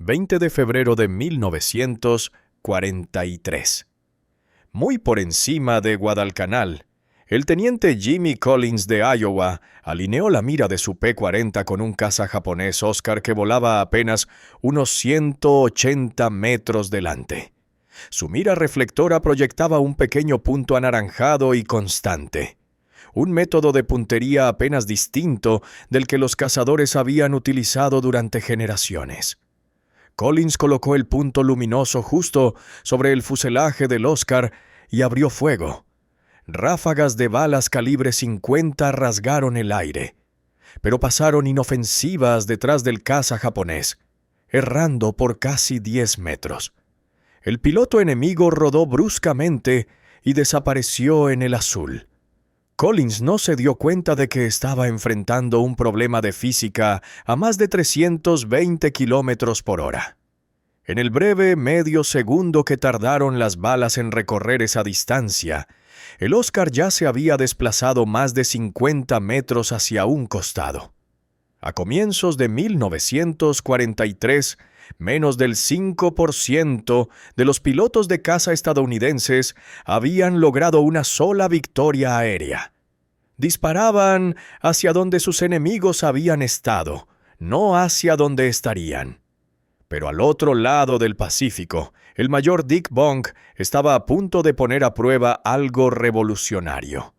20 de febrero de 1943. Muy por encima de Guadalcanal, el teniente Jimmy Collins de Iowa alineó la mira de su P-40 con un caza japonés Oscar que volaba apenas unos 180 metros delante. Su mira reflectora proyectaba un pequeño punto anaranjado y constante. Un método de puntería apenas distinto del que los cazadores habían utilizado durante generaciones. Collins colocó el punto luminoso justo sobre el fuselaje del Oscar y abrió fuego. Ráfagas de balas calibre 50 rasgaron el aire, pero pasaron inofensivas detrás del caza japonés, errando por casi 10 metros. El piloto enemigo rodó bruscamente y desapareció en el azul. Collins no se dio cuenta de que estaba enfrentando un problema de física a más de 320 kilómetros por hora. En el breve medio segundo que tardaron las balas en recorrer esa distancia, el Oscar ya se había desplazado más de 50 metros hacia un costado. A comienzos de 1943, menos del 5% de los pilotos de caza estadounidenses habían logrado una sola victoria aérea. Disparaban hacia donde sus enemigos habían estado, no hacia donde estarían. Pero al otro lado del Pacífico, el mayor Dick Bunk estaba a punto de poner a prueba algo revolucionario.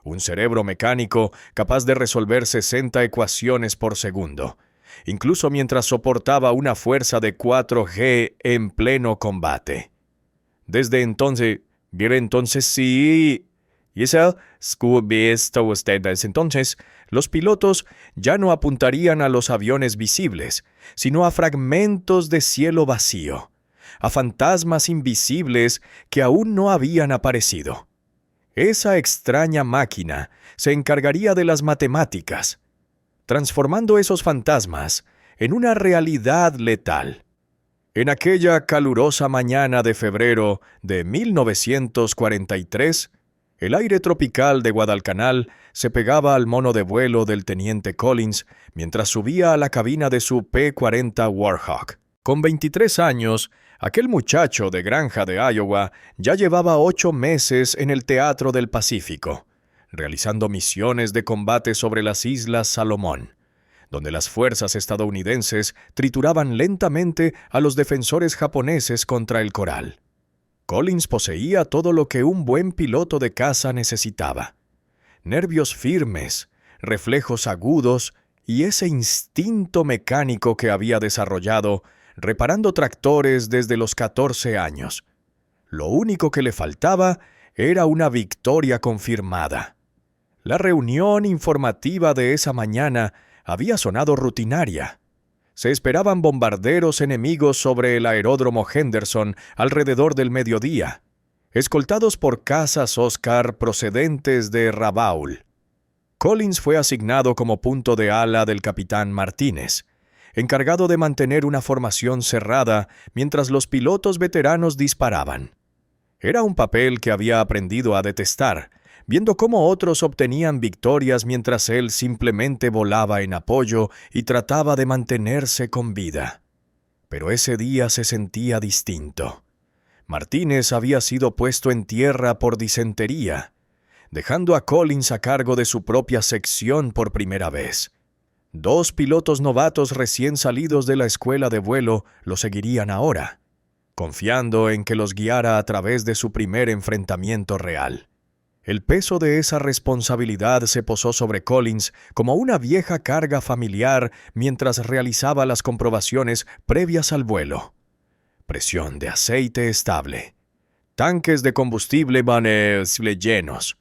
Un cerebro mecánico capaz de resolver 60 ecuaciones por segundo, incluso mientras soportaba una fuerza de 4G en pleno combate. Desde entonces, los pilotos ya no apuntarían a los aviones visibles, sino a fragmentos de cielo vacío, a fantasmas invisibles que aún no habían aparecido. Esa extraña máquina se encargaría de las matemáticas, transformando esos fantasmas en una realidad letal. En aquella calurosa mañana de febrero de 1943, el aire tropical de Guadalcanal se pegaba al mono de vuelo del teniente Collins mientras subía a la cabina de su P-40 Warhawk. Con 23 años, aquel muchacho de granja de Iowa ya llevaba 8 meses en el Teatro del Pacífico, realizando misiones de combate sobre las Islas Salomón, donde las fuerzas estadounidenses trituraban lentamente a los defensores japoneses contra el coral. Collins poseía todo lo que un buen piloto de caza necesitaba: nervios firmes, reflejos agudos y ese instinto mecánico que había desarrollado reparando tractores desde los 14 años. Lo único que le faltaba era una victoria confirmada. La reunión informativa de esa mañana había sonado rutinaria. Se esperaban bombarderos enemigos sobre el aeródromo Henderson alrededor del mediodía, escoltados por cazas Oscar procedentes de Rabaul. Collins fue asignado como punto de ala del capitán Martínez, encargado de mantener una formación cerrada mientras los pilotos veteranos disparaban. Era un papel que había aprendido a detestar, viendo cómo otros obtenían victorias mientras él simplemente volaba en apoyo y trataba de mantenerse con vida. Pero ese día se sentía distinto. Martínez había sido puesto en tierra por disentería, dejando a Collins a cargo de su propia sección por primera vez. 2 pilotos novatos recién salidos de la escuela de vuelo lo seguirían ahora, confiando en que los guiara a través de su primer enfrentamiento real. El peso de esa responsabilidad se posó sobre Collins como una vieja carga familiar mientras realizaba las comprobaciones previas al vuelo. Presión de aceite estable, tanques de combustible llenos,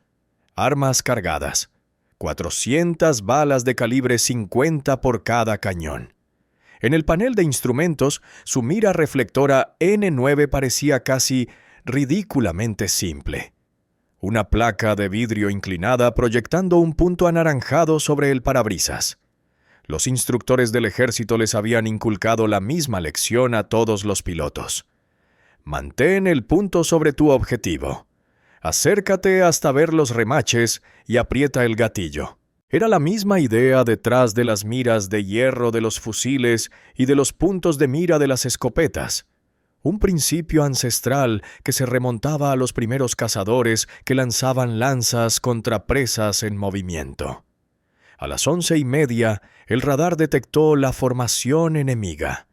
armas cargadas, 400 balas de calibre 50 por cada cañón. En el panel de instrumentos, su mira reflectora N9 parecía casi ridículamente simple. Una placa de vidrio inclinada proyectando un punto anaranjado sobre el parabrisas. Los instructores del ejército les habían inculcado la misma lección a todos los pilotos. Mantén el punto sobre tu objetivo. Acércate hasta ver los remaches y aprieta el gatillo. Era la misma idea detrás de las miras de hierro de los fusiles y de los puntos de mira de las escopetas. Un principio ancestral que se remontaba a los primeros cazadores que lanzaban lanzas contra presas en movimiento. A las 11:30, el radar detectó la formación enemiga.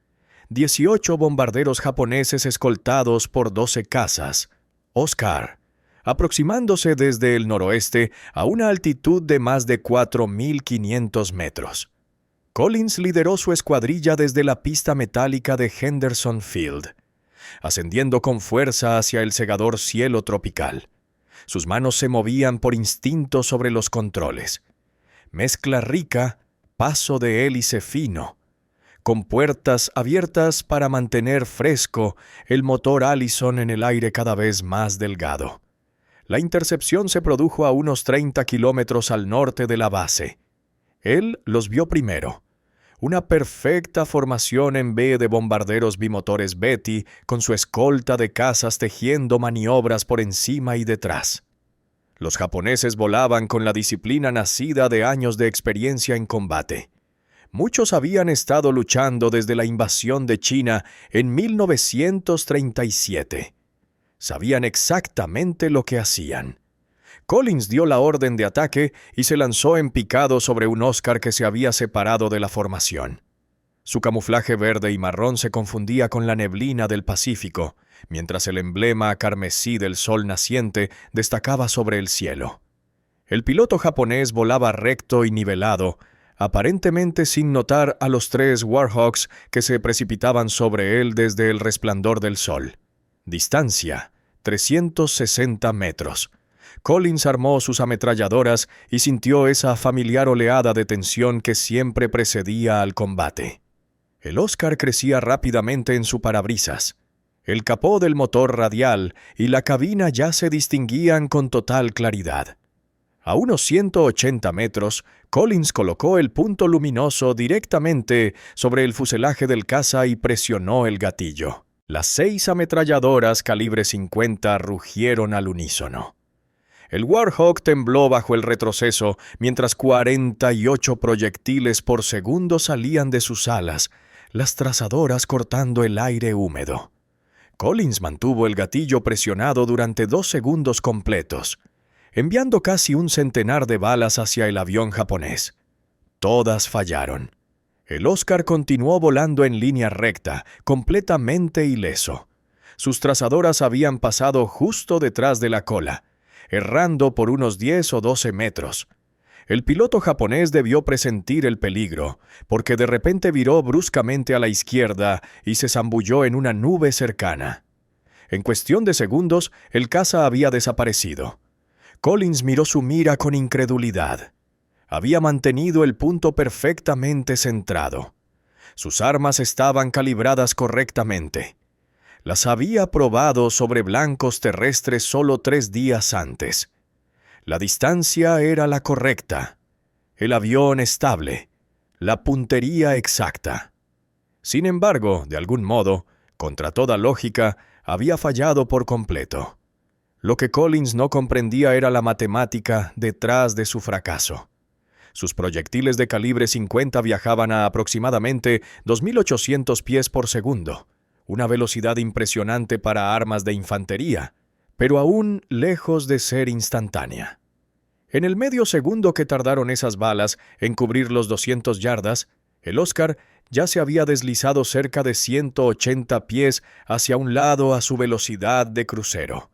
18 bombarderos japoneses escoltados por 12 cazas, Oscar, aproximándose desde el noroeste a una altitud de más de 4.500 metros. Collins lideró su escuadrilla desde la pista metálica de Henderson Field, ascendiendo con fuerza hacia el cegador cielo tropical. Sus manos se movían por instinto sobre los controles. Mezcla rica, paso de hélice fino, con puertas abiertas para mantener fresco el motor Allison en el aire cada vez más delgado. La intercepción se produjo a unos 30 kilómetros al norte de la base. Él los vio primero. Una perfecta formación en B de bombarderos bimotores Betty, con su escolta de cazas tejiendo maniobras por encima y detrás. Los japoneses volaban con la disciplina nacida de años de experiencia en combate. Muchos habían estado luchando desde la invasión de China en 1937. Sabían exactamente lo que hacían. Collins dio la orden de ataque y se lanzó en picado sobre un Oscar que se había separado de la formación. Su camuflaje verde y marrón se confundía con la neblina del Pacífico, mientras el emblema carmesí del sol naciente destacaba sobre el cielo. El piloto japonés volaba recto y nivelado, aparentemente sin notar a los 3 Warhawks que se precipitaban sobre él desde el resplandor del sol. Distancia, 360 metros. Collins armó sus ametralladoras y sintió esa familiar oleada de tensión que siempre precedía al combate. El Oscar crecía rápidamente en su parabrisas. El capó del motor radial y la cabina ya se distinguían con total claridad. A unos 180 metros, Collins colocó el punto luminoso directamente sobre el fuselaje del caza y presionó el gatillo. Las 6 ametralladoras calibre 50 rugieron al unísono. El Warhawk tembló bajo el retroceso mientras 48 proyectiles por segundo salían de sus alas, las trazadoras cortando el aire húmedo. Collins mantuvo el gatillo presionado durante 2 segundos completos, enviando casi un centenar de balas hacia el avión japonés. Todas fallaron. El Oscar continuó volando en línea recta, completamente ileso. Sus trazadoras habían pasado justo detrás de la cola, errando por unos 10 o 12 metros. El piloto japonés debió presentir el peligro, porque de repente viró bruscamente a la izquierda y se zambulló en una nube cercana. En cuestión de segundos, el caza había desaparecido. Collins miró su mira con incredulidad. Había mantenido el punto perfectamente centrado. Sus armas estaban calibradas correctamente. Las había probado sobre blancos terrestres solo 3 días antes. La distancia era la correcta, el avión estable, la puntería exacta. Sin embargo, de algún modo, contra toda lógica, había fallado por completo. Lo que Collins no comprendía era la matemática detrás de su fracaso. Sus proyectiles de calibre 50 viajaban a aproximadamente 2.800 pies por segundo, una velocidad impresionante para armas de infantería, pero aún lejos de ser instantánea. En el medio segundo que tardaron esas balas en cubrir los 200 yardas, el Oscar ya se había deslizado cerca de 180 pies hacia un lado a su velocidad de crucero,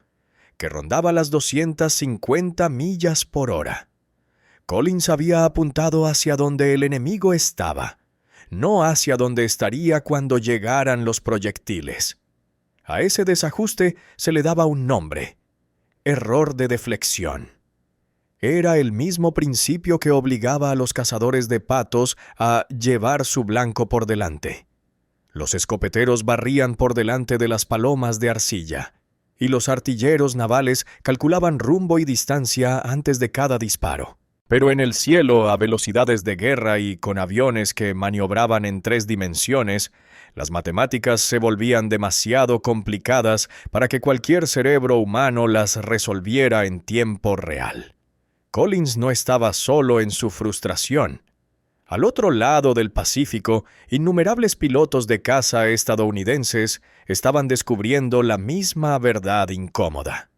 que rondaba las 250 millas por hora. Collins había apuntado hacia donde el enemigo estaba, no hacia donde estaría cuando llegaran los proyectiles. A ese desajuste se le daba un nombre: error de deflexión. Era el mismo principio que obligaba a los cazadores de patos a llevar su blanco por delante. Los escopeteros barrían por delante de las palomas de arcilla, y los artilleros navales calculaban rumbo y distancia antes de cada disparo. Pero en el cielo, a velocidades de guerra y con aviones que maniobraban en 3 dimensiones, las matemáticas se volvían demasiado complicadas para que cualquier cerebro humano las resolviera en tiempo real. Collins no estaba solo en su frustración. Al otro lado del Pacífico, innumerables pilotos de caza estadounidenses estaban descubriendo la misma verdad incómoda.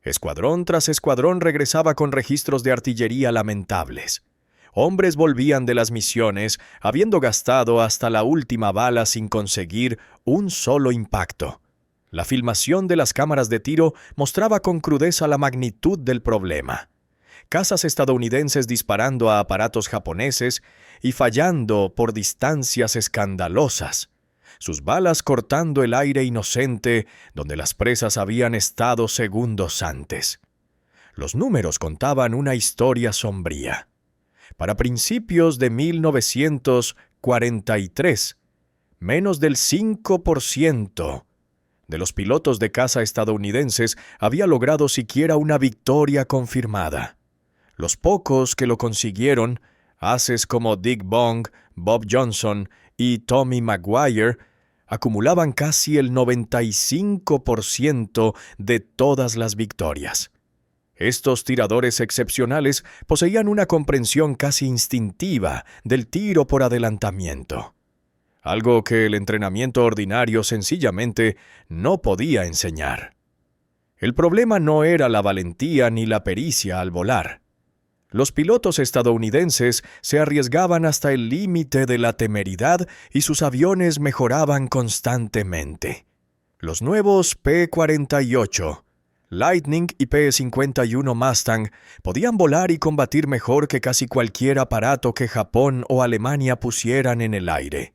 Escuadrón tras escuadrón regresaba con registros de artillería lamentables. Hombres volvían de las misiones, habiendo gastado hasta la última bala sin conseguir un solo impacto. La filmación de las cámaras de tiro mostraba con crudeza la magnitud del problema. Cazas estadounidenses disparando a aparatos japoneses y fallando por distancias escandalosas. Sus balas cortando el aire inocente donde las presas habían estado segundos antes. Los números contaban una historia sombría. Para principios de 1943, menos del 5% de los pilotos de caza estadounidenses había logrado siquiera una victoria confirmada. Los pocos que lo consiguieron, ases como Dick Bong, Bob Johnson y Tommy Maguire, acumulaban casi el 95% de todas las victorias. Estos tiradores excepcionales poseían una comprensión casi instintiva del tiro por adelantamiento, algo que el entrenamiento ordinario sencillamente no podía enseñar. El problema no era la valentía ni la pericia al volar. Los pilotos estadounidenses se arriesgaban hasta el límite de la temeridad y sus aviones mejoraban constantemente. Los nuevos P-48, Lightning y P-51 Mustang podían volar y combatir mejor que casi cualquier aparato que Japón o Alemania pusieran en el aire.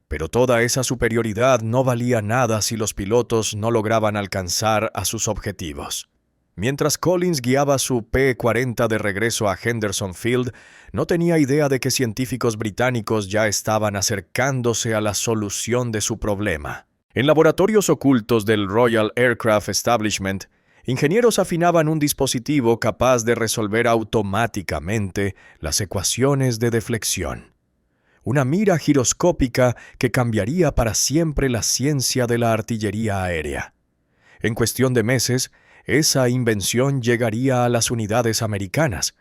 Pero toda esa superioridad no valía nada si los pilotos no lograban alcanzar a sus objetivos. Mientras Collins guiaba su P-40 de regreso a Henderson Field, no tenía idea de que científicos británicos ya estaban acercándose a la solución de su problema. En laboratorios ocultos del Royal Aircraft Establishment, ingenieros afinaban un dispositivo capaz de resolver automáticamente las ecuaciones de deflexión. Una mira giroscópica que cambiaría para siempre la ciencia de la artillería aérea. En cuestión de meses, esa invención llegaría a las unidades americanas,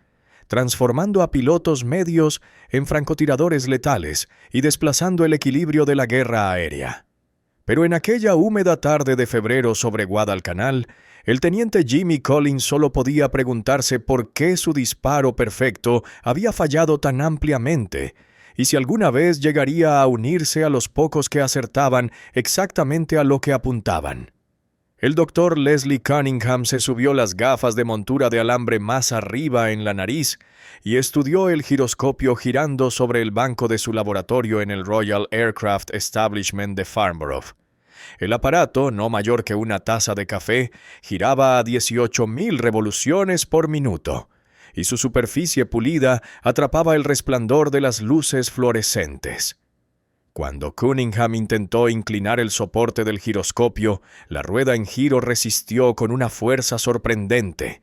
transformando a pilotos medios en francotiradores letales y desplazando el equilibrio de la guerra aérea. Pero en aquella húmeda tarde de febrero sobre Guadalcanal, el teniente Jimmy Collins solo podía preguntarse por qué su disparo perfecto había fallado tan ampliamente y si alguna vez llegaría a unirse a los pocos que acertaban exactamente a lo que apuntaban. El doctor Leslie Cunningham se subió las gafas de montura de alambre más arriba en la nariz y estudió el giroscopio girando sobre el banco de su laboratorio en el Royal Aircraft Establishment de Farnborough. El aparato, no mayor que una taza de café, giraba a 18,000 revoluciones por minuto, y su superficie pulida atrapaba el resplandor de las luces fluorescentes. Cuando Cunningham intentó inclinar el soporte del giroscopio, la rueda en giro resistió con una fuerza sorprendente,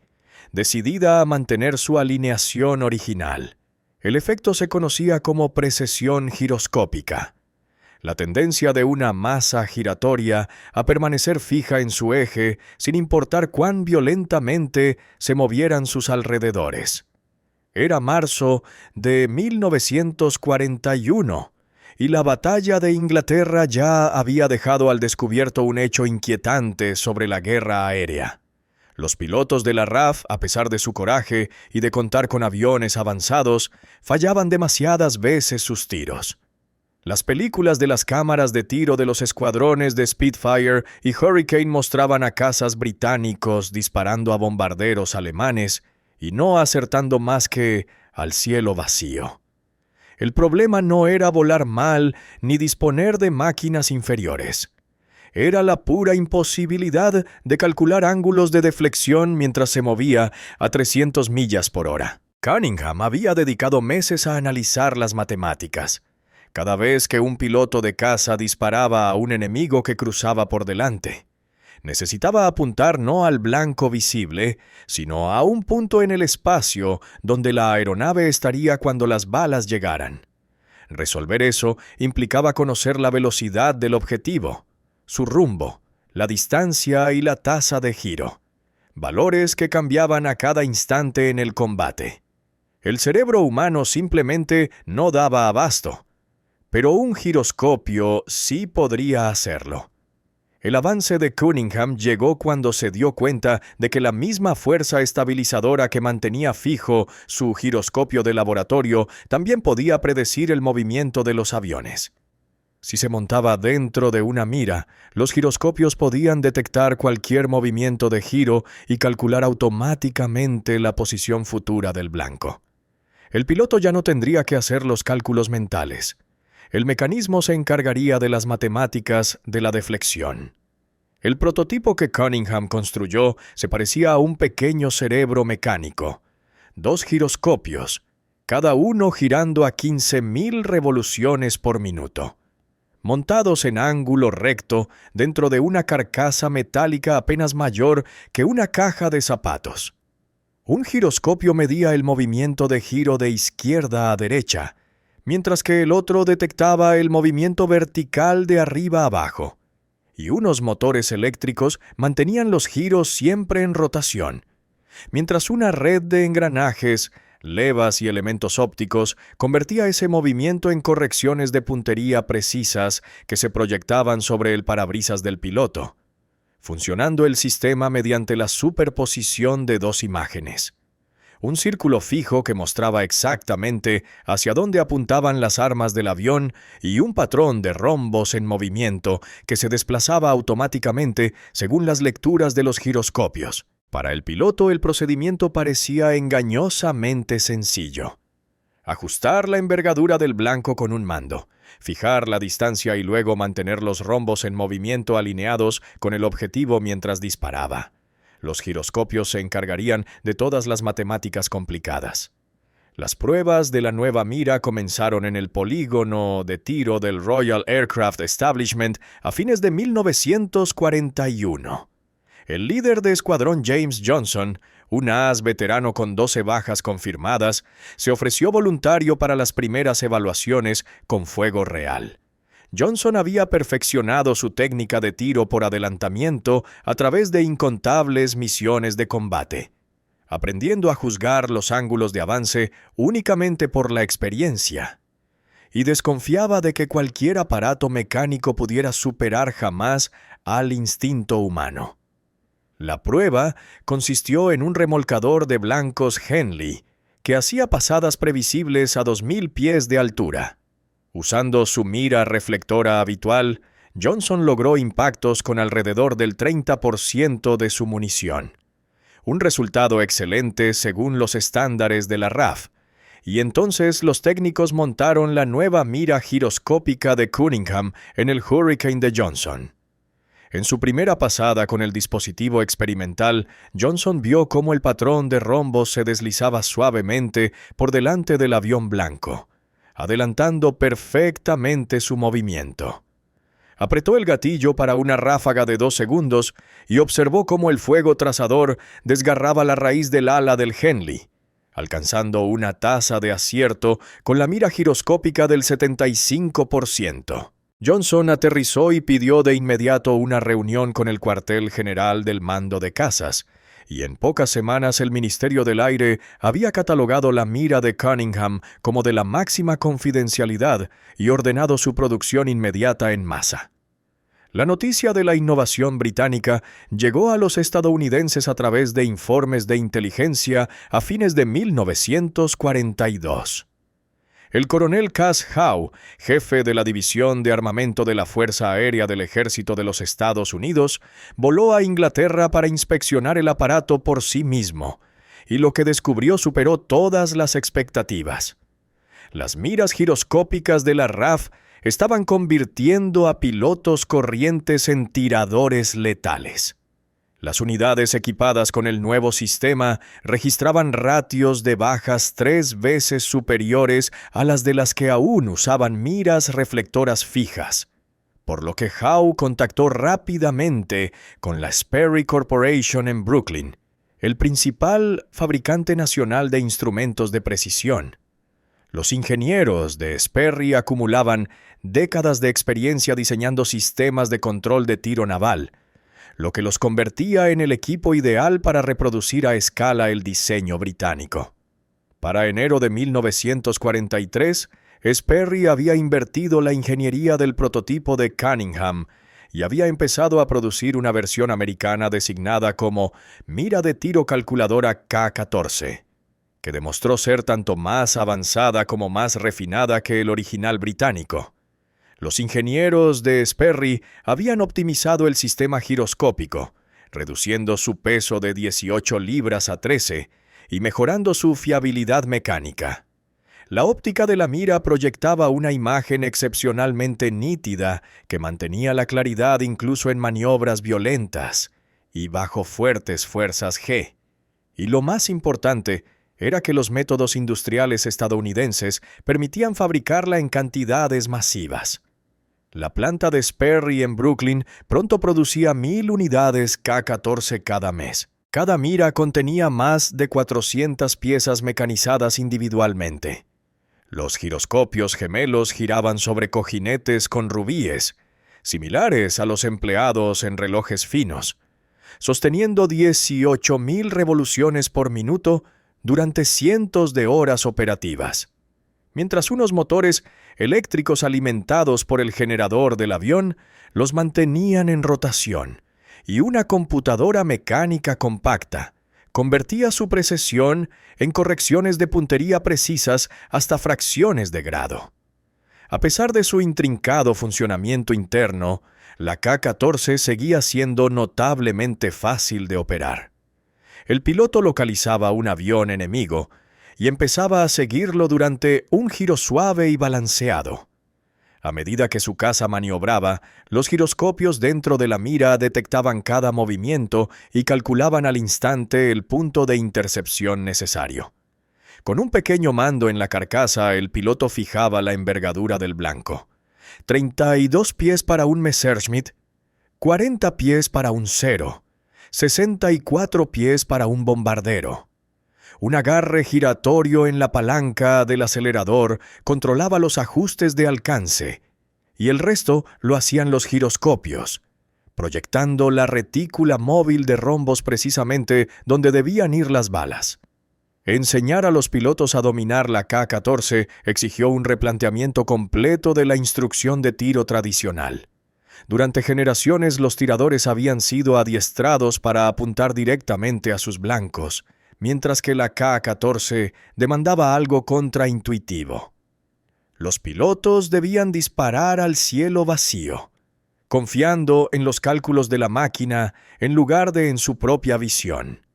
decidida a mantener su alineación original. El efecto se conocía como precesión giroscópica, la tendencia de una masa giratoria a permanecer fija en su eje sin importar cuán violentamente se movieran sus alrededores. Era marzo de 1941, y la batalla de Inglaterra ya había dejado al descubierto un hecho inquietante sobre la guerra aérea. Los pilotos de la RAF, a pesar de su coraje y de contar con aviones avanzados, fallaban demasiadas veces sus tiros. Las películas de las cámaras de tiro de los escuadrones de Spitfire y Hurricane mostraban a cazas británicos disparando a bombarderos alemanes y no acertando más que al cielo vacío. El problema no era volar mal ni disponer de máquinas inferiores. Era la pura imposibilidad de calcular ángulos de deflexión mientras se movía a 300 millas por hora. Cunningham había dedicado meses a analizar las matemáticas. Cada vez que un piloto de caza disparaba a un enemigo que cruzaba por delante, necesitaba apuntar no al blanco visible, sino a un punto en el espacio donde la aeronave estaría cuando las balas llegaran. Resolver eso implicaba conocer la velocidad del objetivo, su rumbo, la distancia y la tasa de giro. valores que cambiaban a cada instante en el combate. El cerebro humano simplemente no daba abasto, pero un giroscopio sí podría hacerlo. El avance de Cunningham llegó cuando se dio cuenta de que la misma fuerza estabilizadora que mantenía fijo su giroscopio de laboratorio también podía predecir el movimiento de los aviones. Si se montaba dentro de una mira, los giroscopios podían detectar cualquier movimiento de giro y calcular automáticamente la posición futura del blanco. El piloto ya no tendría que hacer los cálculos mentales. El mecanismo se encargaría de las matemáticas de la deflexión. El prototipo que Cunningham construyó se parecía a un pequeño cerebro mecánico. 2 giroscopios, cada uno girando a 15,000 revoluciones por minuto. Montados en ángulo recto dentro de una carcasa metálica apenas mayor que una caja de zapatos. Un giroscopio medía el movimiento de giro de izquierda a derecha, mientras que el otro detectaba el movimiento vertical de arriba a abajo. Y unos motores eléctricos mantenían los giros siempre en rotación, mientras una red de engranajes, levas y elementos ópticos convertía ese movimiento en correcciones de puntería precisas que se proyectaban sobre el parabrisas del piloto, funcionando el sistema mediante la superposición de 2 imágenes. Un círculo fijo que mostraba exactamente hacia dónde apuntaban las armas del avión y un patrón de rombos en movimiento que se desplazaba automáticamente según las lecturas de los giroscopios. Para el piloto el procedimiento parecía engañosamente sencillo. Ajustar la envergadura del blanco con un mando, fijar la distancia y luego mantener los rombos en movimiento alineados con el objetivo mientras disparaba. Los giroscopios se encargarían de todas las matemáticas complicadas. Las pruebas de la nueva mira comenzaron en el polígono de tiro del Royal Aircraft Establishment a fines de 1941. El líder de escuadrón James Johnson, un as veterano con 12 bajas confirmadas, se ofreció voluntario para las primeras evaluaciones con fuego real. Johnson había perfeccionado su técnica de tiro por adelantamiento a través de incontables misiones de combate, aprendiendo a juzgar los ángulos de avance únicamente por la experiencia, y desconfiaba de que cualquier aparato mecánico pudiera superar jamás al instinto humano. La prueba consistió en un remolcador de blancos Henley, que hacía pasadas previsibles a 2,000 pies de altura. Usando su mira reflectora habitual, Johnson logró impactos con alrededor del 30% de su munición. Un resultado excelente según los estándares de la RAF, y entonces los técnicos montaron la nueva mira giroscópica de Cunningham en el Hurricane de Johnson. En su primera pasada con el dispositivo experimental, Johnson vio cómo el patrón de rombos se deslizaba suavemente por delante del avión blanco, adelantando perfectamente su movimiento. Apretó el gatillo para una ráfaga de 2 segundos y observó cómo el fuego trazador desgarraba la raíz del ala del Henley, alcanzando una tasa de acierto con la mira giroscópica del 75%. Johnson aterrizó y pidió de inmediato una reunión con el cuartel general del mando de cazas, y en pocas semanas el Ministerio del Aire había catalogado la mira de Cunningham como de la máxima confidencialidad y ordenado su producción inmediata en masa. La noticia de la innovación británica llegó a los estadounidenses a través de informes de inteligencia a fines de 1942. El coronel Cass Howe, jefe de la División de Armamento de la Fuerza Aérea del Ejército de los Estados Unidos, voló a Inglaterra para inspeccionar el aparato por sí mismo, y lo que descubrió superó todas las expectativas. Las miras giroscópicas de la RAF estaban convirtiendo a pilotos corrientes en tiradores letales. Las unidades equipadas con el nuevo sistema registraban ratios de bajas 3 veces superiores a las de las que aún usaban miras reflectoras fijas, por lo que Howe contactó rápidamente con la Sperry Corporation en Brooklyn, el principal fabricante nacional de instrumentos de precisión. Los ingenieros de Sperry acumulaban décadas de experiencia diseñando sistemas de control de tiro naval, lo que los convertía en el equipo ideal para reproducir a escala el diseño británico. Para enero de 1943, Sperry había invertido la ingeniería del prototipo de Cunningham y había empezado a producir una versión americana designada como Mira de Tiro Calculadora K-14, que demostró ser tanto más avanzada como más refinada que el original británico. Los ingenieros de Sperry habían optimizado el sistema giroscópico, reduciendo su peso de 18 libras a 13 y mejorando su fiabilidad mecánica. La óptica de la mira proyectaba una imagen excepcionalmente nítida que mantenía la claridad incluso en maniobras violentas y bajo fuertes fuerzas G. Y lo más importante era que los métodos industriales estadounidenses permitían fabricarla en cantidades masivas. La planta de Sperry en Brooklyn pronto producía 1,000 unidades K-14 cada mes. Cada mira contenía más de 400 piezas mecanizadas individualmente. Los giroscopios gemelos giraban sobre cojinetes con rubíes, similares a los empleados en relojes finos, sosteniendo 18,000 revoluciones por minuto durante cientos de horas operativas, mientras unos motores eléctricos alimentados por el generador del avión los mantenían en rotación, y una computadora mecánica compacta convertía su precisión en correcciones de puntería precisas hasta fracciones de grado. A pesar de su intrincado funcionamiento interno, la K-14 seguía siendo notablemente fácil de operar. El piloto localizaba un avión enemigo y empezaba a seguirlo durante un giro suave y balanceado. A medida que su caza maniobraba, los giroscopios dentro de la mira detectaban cada movimiento y calculaban al instante el punto de intercepción necesario. Con un pequeño mando en la carcasa, el piloto fijaba la envergadura del blanco. 32 pies para un Messerschmitt, 40 pies para un Zero, 64 pies para un bombardero. Un agarre giratorio en la palanca del acelerador controlaba los ajustes de alcance, y el resto lo hacían los giroscopios, proyectando la retícula móvil de rombos precisamente donde debían ir las balas. Enseñar a los pilotos a dominar la K-14 exigió un replanteamiento completo de la instrucción de tiro tradicional. Durante generaciones los tiradores habían sido adiestrados para apuntar directamente a sus blancos, mientras que la K-14 demandaba algo contraintuitivo. Los pilotos debían disparar al cielo vacío, confiando en los cálculos de la máquina en lugar de en su propia visión.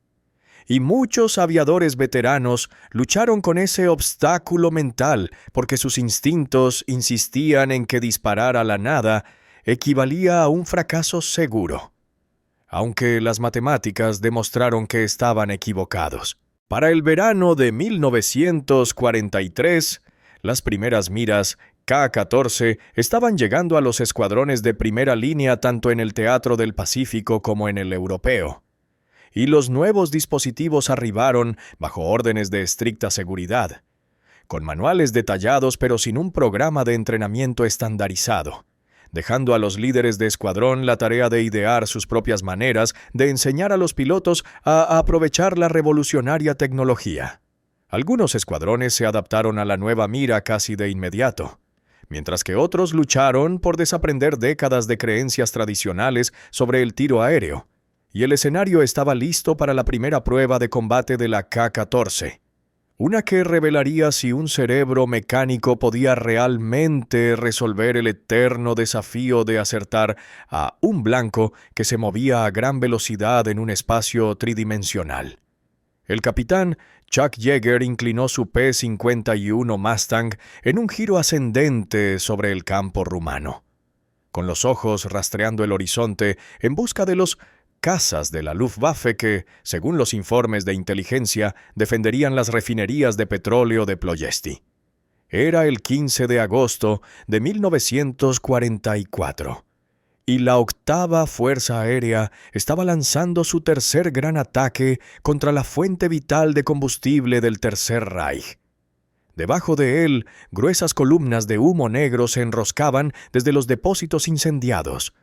Y muchos aviadores veteranos lucharon con ese obstáculo mental porque sus instintos insistían en que disparar a la nada equivalía a un fracaso seguro, aunque las matemáticas demostraron que estaban equivocados. Para el verano de 1943, las primeras miras K-14 estaban llegando a los escuadrones de primera línea tanto en el Teatro del Pacífico como en el europeo. Y los nuevos dispositivos arribaron bajo órdenes de estricta seguridad, con manuales detallados pero sin un programa de entrenamiento estandarizado, dejando a los líderes de escuadrón la tarea de idear sus propias maneras de enseñar a los pilotos a aprovechar la revolucionaria tecnología. Algunos escuadrones se adaptaron a la nueva mira casi de inmediato, mientras que otros lucharon por desaprender décadas de creencias tradicionales sobre el tiro aéreo, y el escenario estaba listo para la primera prueba de combate de la K-14. Una que revelaría si un cerebro mecánico podía realmente resolver el eterno desafío de acertar a un blanco que se movía a gran velocidad en un espacio tridimensional. El capitán Chuck Yeager inclinó su P-51 Mustang en un giro ascendente sobre el campo rumano, con los ojos rastreando el horizonte en busca de los cazas de la Luftwaffe que, según los informes de inteligencia, defenderían las refinerías de petróleo de Ploiesti. Era el 15 de agosto de 1944, y la octava Fuerza Aérea estaba lanzando su tercer gran ataque contra la fuente vital de combustible del Tercer Reich. Debajo de él, gruesas columnas de humo negro se enroscaban desde los depósitos incendiados,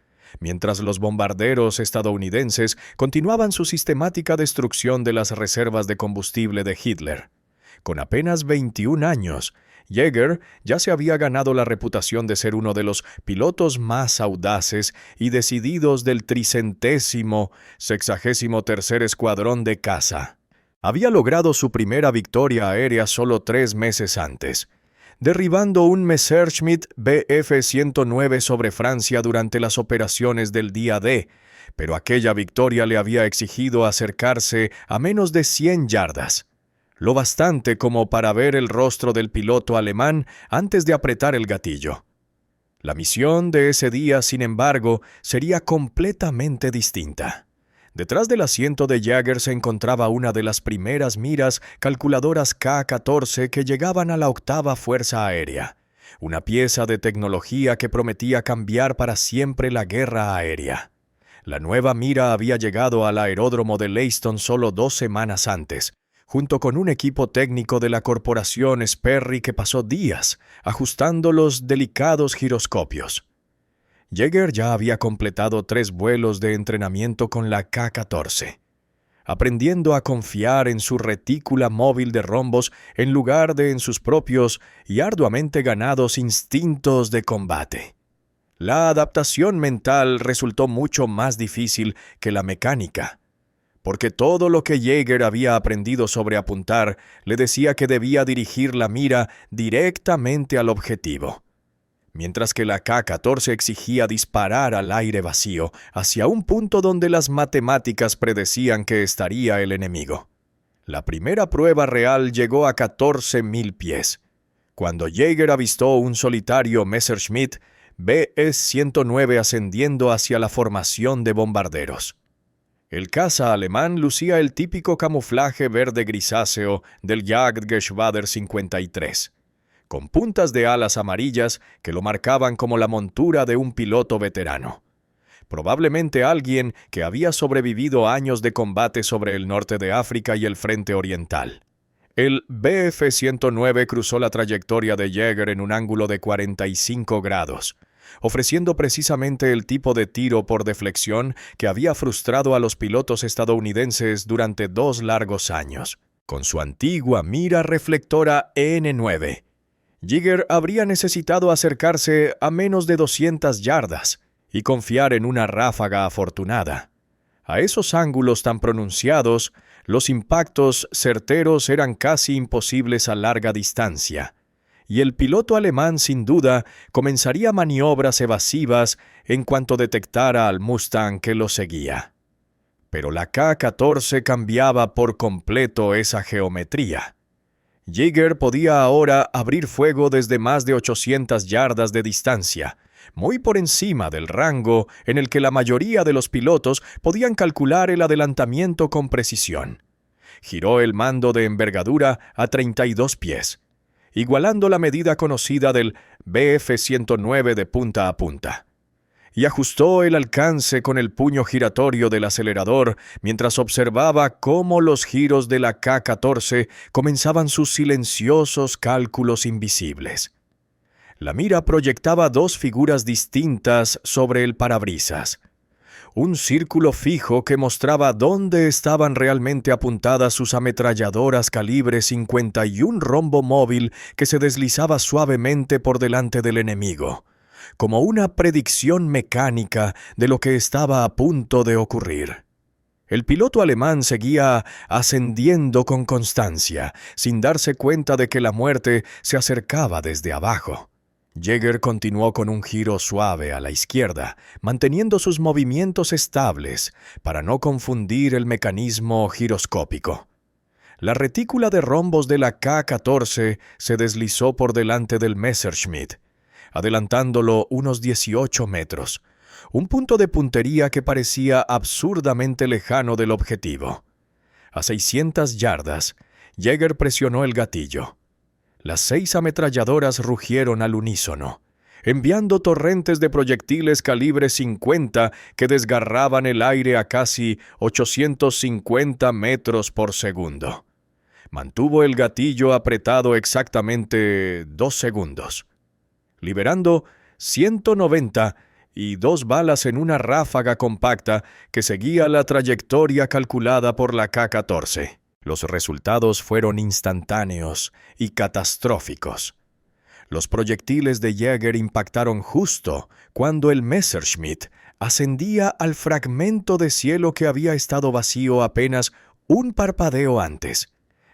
mientras los bombarderos estadounidenses continuaban su sistemática destrucción de las reservas de combustible de Hitler. Con apenas 21 años, Jäger ya se había ganado la reputación de ser uno de los pilotos más audaces y decididos del 363º Escuadrón de Caza. Había logrado su primera victoria aérea solo 3 meses antes, derribando un Messerschmitt Bf-109 sobre Francia durante las operaciones del día D, pero aquella victoria le había exigido acercarse a menos de 100 yardas. Lo bastante como para ver el rostro del piloto alemán antes de apretar el gatillo. La misión de ese día, sin embargo, sería completamente distinta. Detrás del asiento de Jäger se encontraba una de las primeras miras calculadoras K-14 que llegaban a la 8ª Fuerza Aérea, una pieza de tecnología que prometía cambiar para siempre la guerra aérea. La nueva mira había llegado al aeródromo de Leiston solo 2 semanas antes, junto con un equipo técnico de la corporación Sperry que pasó días ajustando los delicados giroscopios. Jäger ya había completado 3 vuelos de entrenamiento con la K-14, aprendiendo a confiar en su retícula móvil de rombos en lugar de en sus propios y arduamente ganados instintos de combate. La adaptación mental resultó mucho más difícil que la mecánica, porque todo lo que Jäger había aprendido sobre apuntar le decía que debía dirigir la mira directamente al objetivo, mientras que la K-14 exigía disparar al aire vacío hacia un punto donde las matemáticas predecían que estaría el enemigo. La primera prueba real llegó a 14.000 pies, cuando Jäger avistó un solitario Messerschmitt Bf-109 ascendiendo hacia la formación de bombarderos. El caza alemán lucía el típico camuflaje verde grisáceo del Jagdgeschwader 53, con puntas de alas amarillas que lo marcaban como la montura de un piloto veterano. Probablemente alguien que había sobrevivido a años de combate sobre el norte de África y el frente oriental. El Bf-109 cruzó la trayectoria de Jäger en un ángulo de 45 grados, ofreciendo precisamente el tipo de tiro por deflexión que había frustrado a los pilotos estadounidenses durante 2 largos años. Con su antigua mira reflectora N9, Jäger habría necesitado acercarse a menos de 200 yardas y confiar en una ráfaga afortunada. A esos ángulos tan pronunciados, los impactos certeros eran casi imposibles a larga distancia, y el piloto alemán sin duda comenzaría maniobras evasivas en cuanto detectara al Mustang que lo seguía. Pero la K-14 cambiaba por completo esa geometría. Jäger podía ahora abrir fuego desde más de 800 yardas de distancia, muy por encima del rango en el que la mayoría de los pilotos podían calcular el adelantamiento con precisión. Giró el mando de envergadura a 32 pies, igualando la medida conocida del Bf-109 de punta a punta, y ajustó el alcance con el puño giratorio del acelerador mientras observaba cómo los giros de la K-14 comenzaban sus silenciosos cálculos invisibles. La mira proyectaba 2 figuras distintas sobre el parabrisas. Un círculo fijo que mostraba dónde estaban realmente apuntadas sus ametralladoras calibre 51 rombo móvil que se deslizaba suavemente por delante del enemigo, como una predicción mecánica de lo que estaba a punto de ocurrir. El piloto alemán seguía ascendiendo con constancia, sin darse cuenta de que la muerte se acercaba desde abajo. Jäger continuó con un giro suave a la izquierda, manteniendo sus movimientos estables para no confundir el mecanismo giroscópico. La retícula de rombos de la K-14 se deslizó por delante del Messerschmitt, adelantándolo unos 18 metros, un punto de puntería que parecía absurdamente lejano del objetivo. A 600 yardas, Jäger presionó el gatillo. Las 6 ametralladoras rugieron al unísono, enviando torrentes de proyectiles calibre 50 que desgarraban el aire a casi 850 metros por segundo. Mantuvo el gatillo apretado exactamente 2 segundos, liberando 190 y 2 balas en una ráfaga compacta que seguía la trayectoria calculada por la K-14. Los resultados fueron instantáneos y catastróficos. Los proyectiles de Jäger impactaron justo cuando el Messerschmitt ascendía al fragmento de cielo que había estado vacío apenas un parpadeo antes.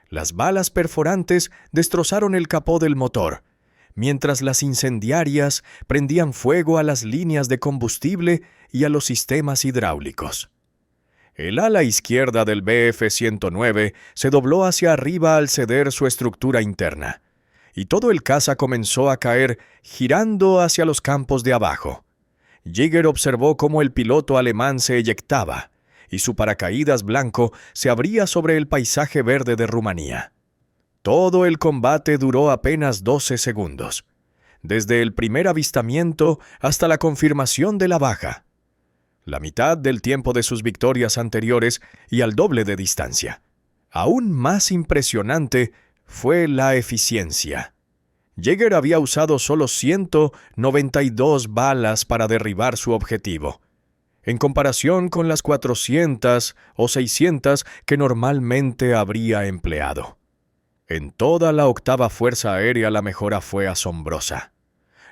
Las balas perforantes destrozaron el capó del motor, mientras las incendiarias prendían fuego a las líneas de combustible y a los sistemas hidráulicos. El ala izquierda del Bf-109 se dobló hacia arriba al ceder su estructura interna, y todo el caza comenzó a caer girando hacia los campos de abajo. Jäger observó cómo el piloto alemán se eyectaba, y su paracaídas blanco se abría sobre el paisaje verde de Rumanía. Todo el combate duró apenas 12 segundos, desde el primer avistamiento hasta la confirmación de la baja. La mitad del tiempo de sus victorias anteriores y al doble de distancia. Aún más impresionante fue la eficiencia. Jäger había usado solo 192 balas para derribar su objetivo, en comparación con las 400 o 600 que normalmente habría empleado. En toda la octava Fuerza Aérea la mejora fue asombrosa.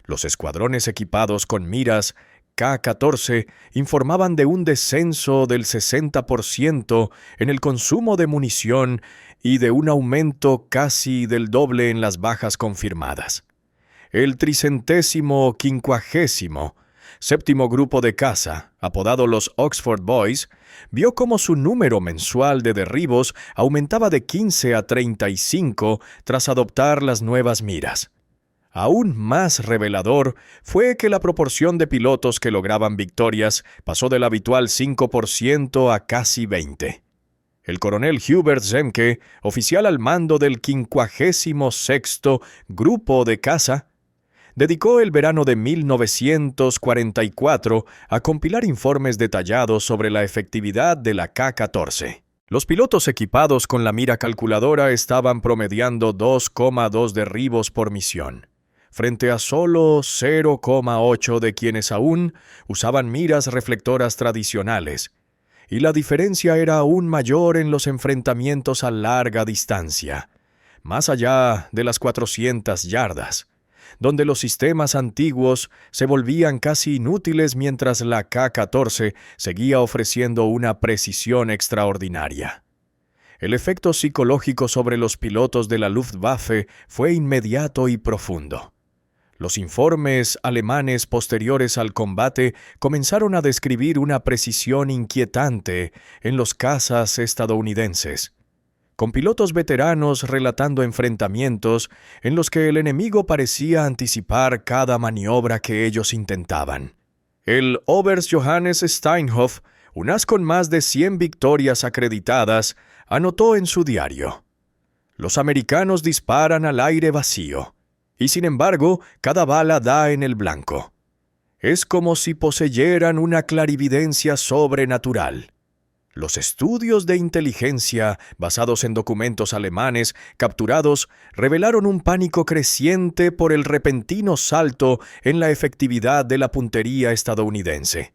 Los escuadrones equipados con miras K-14 informaban de un descenso del 60% en el consumo de munición y de un aumento casi del doble en las bajas confirmadas. El 350º grupo de caza, apodado los Oxford Boys, vio cómo su número mensual de derribos aumentaba de 15 a 35 tras adoptar las nuevas miras. Aún más revelador fue que la proporción de pilotos que lograban victorias pasó del habitual 5% a casi 20%. El coronel Hubert Zemke, oficial al mando del 56º Grupo de Caza, dedicó el verano de 1944 a compilar informes detallados sobre la efectividad de la K-14. Los pilotos equipados con la mira calculadora estaban promediando 2,2 derribos por misión, frente a solo 0,8 de quienes aún usaban miras reflectoras tradicionales, y la diferencia era aún mayor en los enfrentamientos a larga distancia, más allá de las 400 yardas, donde los sistemas antiguos se volvían casi inútiles mientras la K-14 seguía ofreciendo una precisión extraordinaria. El efecto psicológico sobre los pilotos de la Luftwaffe fue inmediato y profundo. Los informes alemanes posteriores al combate comenzaron a describir una precisión inquietante en los cazas estadounidenses, con pilotos veteranos relatando enfrentamientos en los que el enemigo parecía anticipar cada maniobra que ellos intentaban. El Oberst Johannes Steinhoff, un as con más de 100 victorias acreditadas, anotó en su diario: «Los americanos disparan al aire vacío, y sin embargo, cada bala da en el blanco. Es como si poseyeran una clarividencia sobrenatural». Los estudios de inteligencia, basados en documentos alemanes capturados, revelaron un pánico creciente por el repentino salto en la efectividad de la puntería estadounidense.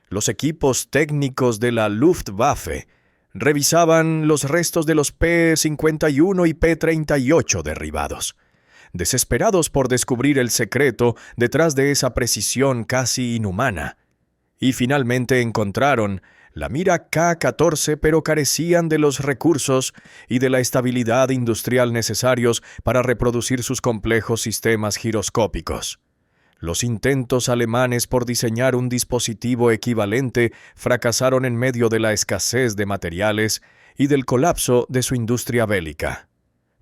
Los equipos técnicos de la Luftwaffe revisaban los restos de los P-51 y P-38 derribados, desesperados por descubrir el secreto detrás de esa precisión casi inhumana, y finalmente encontraron la mira K-14, pero carecían de los recursos y de la estabilidad industrial necesarios para reproducir sus complejos sistemas giroscópicos. Los intentos alemanes por diseñar un dispositivo equivalente fracasaron en medio de la escasez de materiales y del colapso de su industria bélica.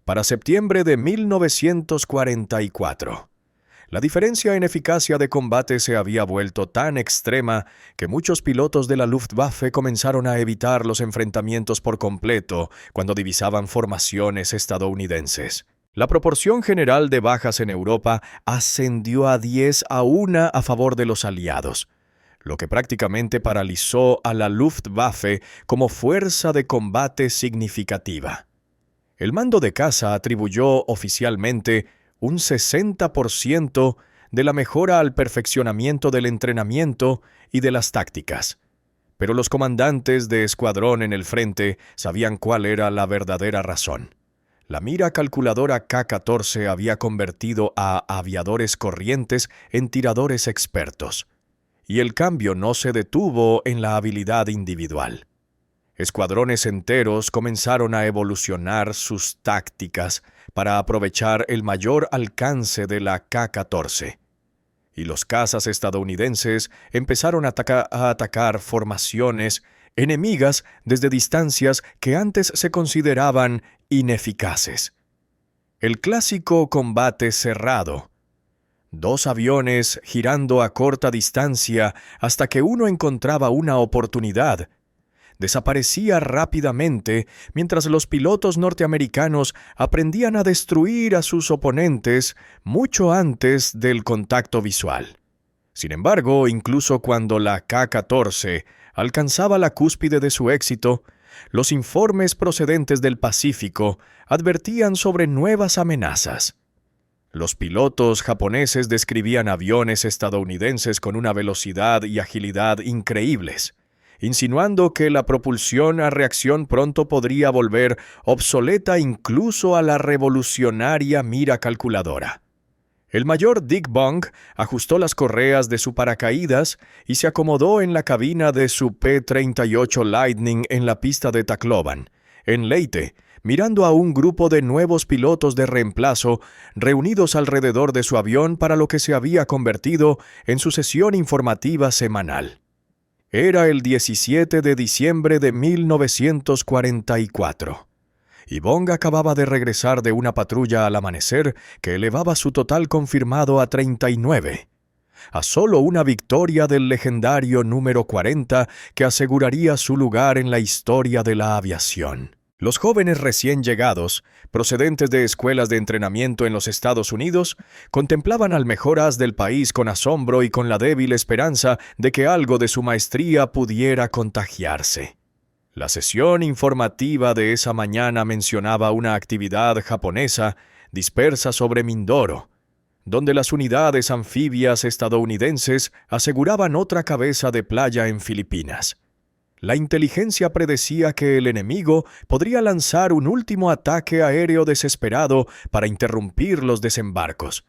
Para septiembre de 1944, la diferencia en eficacia de combate se había vuelto tan extrema que muchos pilotos de la Luftwaffe comenzaron a evitar los enfrentamientos por completo cuando divisaban formaciones estadounidenses. La proporción general de bajas en Europa ascendió a 10-1 a favor de los aliados, lo que prácticamente paralizó a la Luftwaffe como fuerza de combate significativa. El mando de caza atribuyó oficialmente un 60% de la mejora al perfeccionamiento del entrenamiento y de las tácticas. Pero los comandantes de escuadrón en el frente sabían cuál era la verdadera razón. La mira calculadora K-14 había convertido a aviadores corrientes en tiradores expertos. Y el cambio no se detuvo en la habilidad individual. Escuadrones enteros comenzaron a evolucionar sus tácticas para aprovechar el mayor alcance de la K-14. Y los cazas estadounidenses empezaron a atacar formaciones enemigas desde distancias que antes se consideraban ineficaces. El clásico combate cerrado. 2 aviones girando a corta distancia hasta que uno encontraba una oportunidad. Desaparecía rápidamente mientras los pilotos norteamericanos aprendían a destruir a sus oponentes mucho antes del contacto visual. Sin embargo, incluso cuando la K-14 alcanzaba la cúspide de su éxito, los informes procedentes del Pacífico advertían sobre nuevas amenazas. Los pilotos japoneses describían aviones estadounidenses con una velocidad y agilidad increíbles, insinuando que la propulsión a reacción pronto podría volver obsoleta incluso a la revolucionaria mira calculadora. El mayor Dick Bong ajustó las correas de su paracaídas y se acomodó en la cabina de su P-38 Lightning en la pista de Tacloban, en Leyte, mirando a un grupo de nuevos pilotos de reemplazo reunidos alrededor de su avión para lo que se había convertido en su sesión informativa semanal. Era el 17 de diciembre de 1944. Y Bong acababa de regresar de una patrulla al amanecer que elevaba su total confirmado a 39, a solo una victoria del legendario número 40 que aseguraría su lugar en la historia de la aviación. Los jóvenes recién llegados, procedentes de escuelas de entrenamiento en los Estados Unidos, contemplaban al mejor as del país con asombro y con la débil esperanza de que algo de su maestría pudiera contagiarse. La sesión informativa de esa mañana mencionaba una actividad japonesa dispersa sobre Mindoro, donde las unidades anfibias estadounidenses aseguraban otra cabeza de playa en Filipinas. La inteligencia predecía que el enemigo podría lanzar un último ataque aéreo desesperado para interrumpir los desembarcos,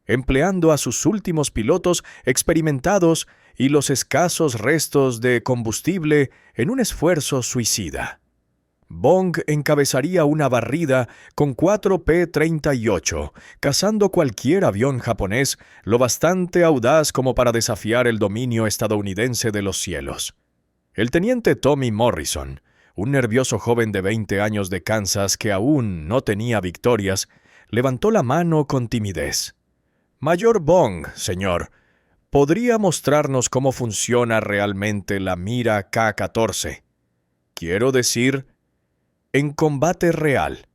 empleando a sus últimos pilotos experimentados y los escasos restos de combustible en un esfuerzo suicida. Bong encabezaría una barrida con 4 P-38, cazando cualquier avión japonés lo bastante audaz como para desafiar el dominio estadounidense de los cielos. El teniente Tommy Morrison, un nervioso joven de 20 años de Kansas que aún no tenía victorias, levantó la mano con timidez. «Mayor Bong, señor, ¿podría mostrarnos cómo funciona realmente la mira K-14? Quiero decir, en combate real».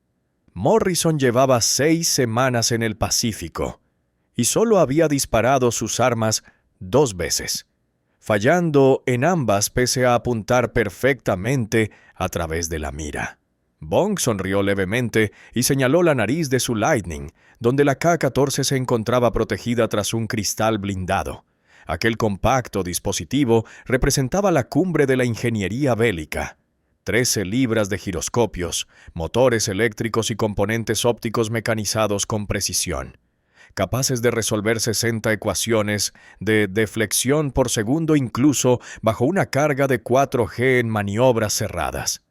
Morrison llevaba 6 semanas en el Pacífico y solo había disparado sus armas 2 veces. Fallando en ambas pese a apuntar perfectamente a través de la mira. Bong sonrió levemente y señaló la nariz de su Lightning, donde la K-14 se encontraba protegida tras un cristal blindado. Aquel compacto dispositivo representaba la cumbre de la ingeniería bélica. 13 libras de giroscopios, motores eléctricos y componentes ópticos mecanizados con precisión, capaces de resolver 60 ecuaciones de deflexión por segundo incluso bajo una carga de 4G en maniobras cerradas.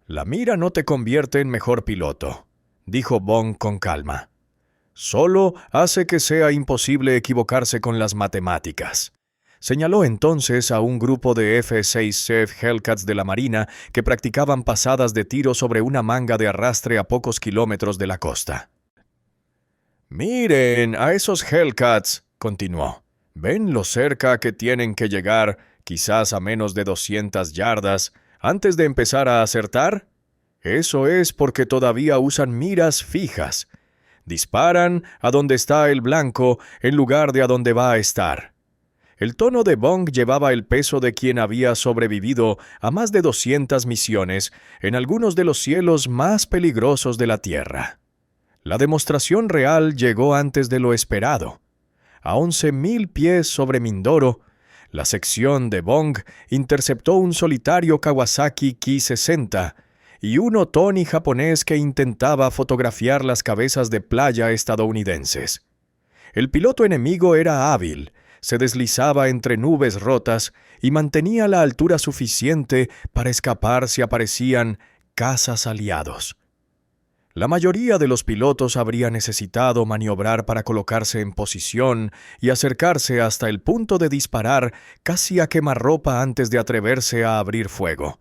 «La mira no te convierte en mejor piloto», dijo Bong con calma. «Solo hace que sea imposible equivocarse con las matemáticas». Señaló entonces a un grupo de F-6 Hellcats de la Marina que practicaban pasadas de tiro sobre una manga de arrastre a pocos kilómetros de la costa. «Miren a esos Hellcats», continuó. «¿Ven lo cerca que tienen que llegar, quizás a menos de 200 yardas, antes de empezar a acertar? Eso es porque todavía usan miras fijas. Disparan a donde está el blanco en lugar de a donde va a estar». El tono de Bong llevaba el peso de quien había sobrevivido a más de 200 misiones en algunos de los cielos más peligrosos de la Tierra. La demostración real llegó antes de lo esperado. A 11.000 pies sobre Mindoro, la sección de Bong interceptó un solitario Kawasaki Ki-60 y un Otoni japonés que intentaba fotografiar las cabezas de playa estadounidenses. El piloto enemigo era hábil, se deslizaba entre nubes rotas y mantenía la altura suficiente para escapar si aparecían cazas aliados. La mayoría de los pilotos habría necesitado maniobrar para colocarse en posición y acercarse hasta el punto de disparar casi a quemarropa antes de atreverse a abrir fuego.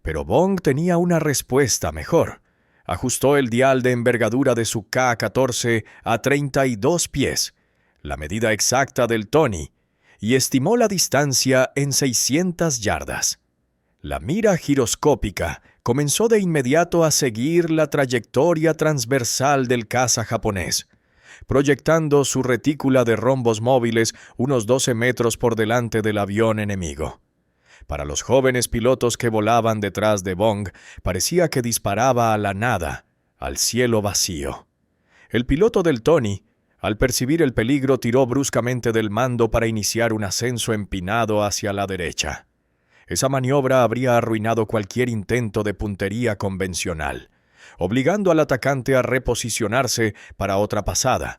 Pero Bong tenía una respuesta mejor. Ajustó el dial de envergadura de su K-14 a 32 pies, la medida exacta del Tony, y estimó la distancia en 600 yardas. La mira giroscópica comenzó de inmediato a seguir la trayectoria transversal del caza japonés, proyectando su retícula de rombos móviles unos 12 metros por delante del avión enemigo. Para los jóvenes pilotos que volaban detrás de Bong, parecía que disparaba a la nada, al cielo vacío. El piloto del Tony, al percibir el peligro, tiró bruscamente del mando para iniciar un ascenso empinado hacia la derecha. Esa maniobra habría arruinado cualquier intento de puntería convencional, obligando al atacante a reposicionarse para otra pasada.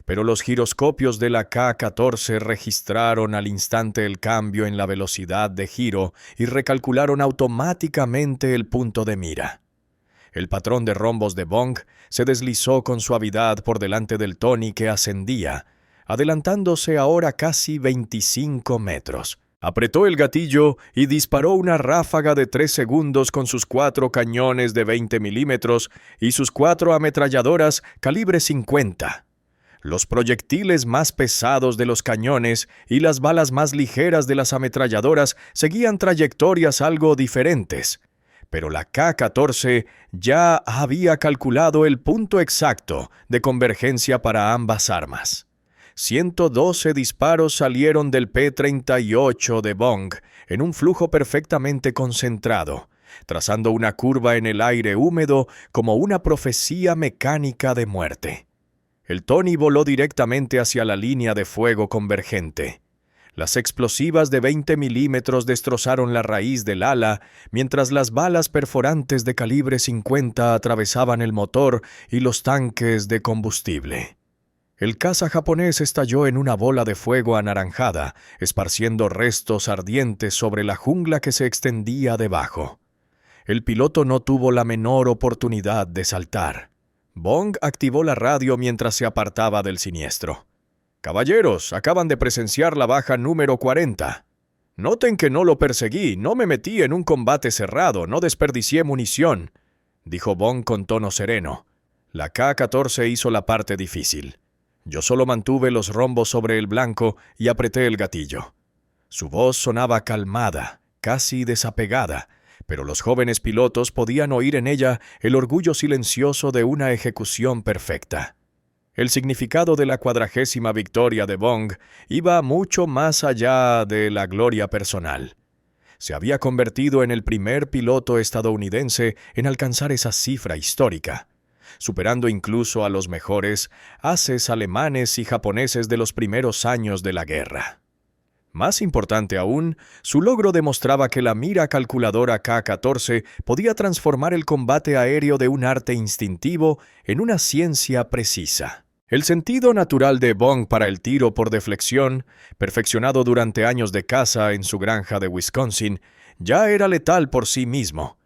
Pero los giroscopios de la K-14 registraron al instante el cambio en la velocidad de giro y recalcularon automáticamente el punto de mira. El patrón de rombos de Bong se deslizó con suavidad por delante del Tony que ascendía, adelantándose ahora casi 25 metros. Apretó el gatillo y disparó una ráfaga de 3 segundos con sus 4 cañones de 20 milímetros y sus 4 ametralladoras calibre 50. Los proyectiles más pesados de los cañones y las balas más ligeras de las ametralladoras seguían trayectorias algo diferentes, pero la K-14 ya había calculado el punto exacto de convergencia para ambas armas. 112 disparos salieron del P-38 de Bong en un flujo perfectamente concentrado, trazando una curva en el aire húmedo como una profecía mecánica de muerte. El Tony voló directamente hacia la línea de fuego convergente. Las explosivas de 20 milímetros destrozaron la raíz del ala, mientras las balas perforantes de calibre 50 atravesaban el motor y los tanques de combustible. El caza japonés estalló en una bola de fuego anaranjada, esparciendo restos ardientes sobre la jungla que se extendía debajo. El piloto no tuvo la menor oportunidad de saltar. Bong activó la radio mientras se apartaba del siniestro. «Caballeros, acaban de presenciar la baja número 40. Noten que no lo perseguí, no me metí en un combate cerrado, no desperdicié munición», dijo Bong con tono sereno. La K-14 hizo la parte difícil. Yo solo mantuve los rombos sobre el blanco y apreté el gatillo. Su voz sonaba calmada, casi desapegada, pero los jóvenes pilotos podían oír en ella el orgullo silencioso de una ejecución perfecta. El significado de la 40ª victoria de Bong iba mucho más allá de la gloria personal. Se había convertido en el primer piloto estadounidense en alcanzar esa cifra histórica, superando incluso a los mejores ases alemanes y japoneses de los primeros años de la guerra. Más importante aún, su logro demostraba que la mira calculadora K-14 podía transformar el combate aéreo de un arte instintivo en una ciencia precisa. El sentido natural de Bong para el tiro por deflexión, perfeccionado durante años de caza en su granja de Wisconsin, ya era letal por sí mismo.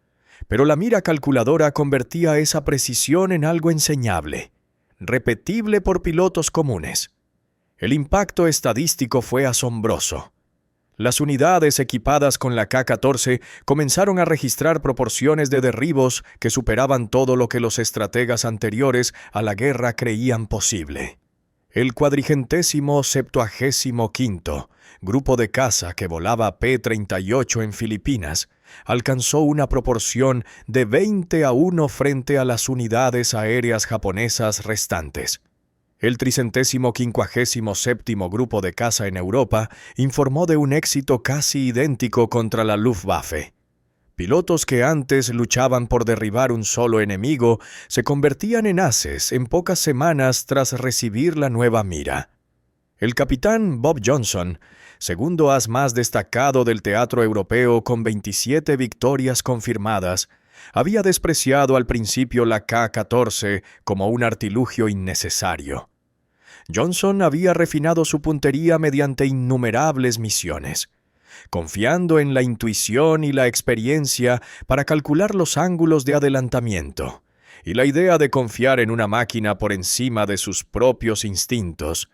Pero la mira calculadora convertía esa precisión en algo enseñable, repetible por pilotos comunes. El impacto estadístico fue asombroso. Las unidades equipadas con la K-14 comenzaron a registrar proporciones de derribos que superaban todo lo que los estrategas anteriores a la guerra creían posible. El 475º grupo de caza que volaba P-38 en Filipinas alcanzó una proporción de 20-1 frente a las unidades aéreas japonesas restantes. El 357º grupo de caza en Europa informó de un éxito casi idéntico contra la Luftwaffe. Pilotos que antes luchaban por derribar un solo enemigo se convertían en ases en pocas semanas tras recibir la nueva mira. El capitán Bob Johnson, segundo as más destacado del teatro europeo con 27 victorias confirmadas, había despreciado al principio la K-14 como un artilugio innecesario. Johnson había refinado su puntería mediante innumerables misiones, confiando en la intuición y la experiencia para calcular los ángulos de adelantamiento, y la idea de confiar en una máquina por encima de sus propios instintos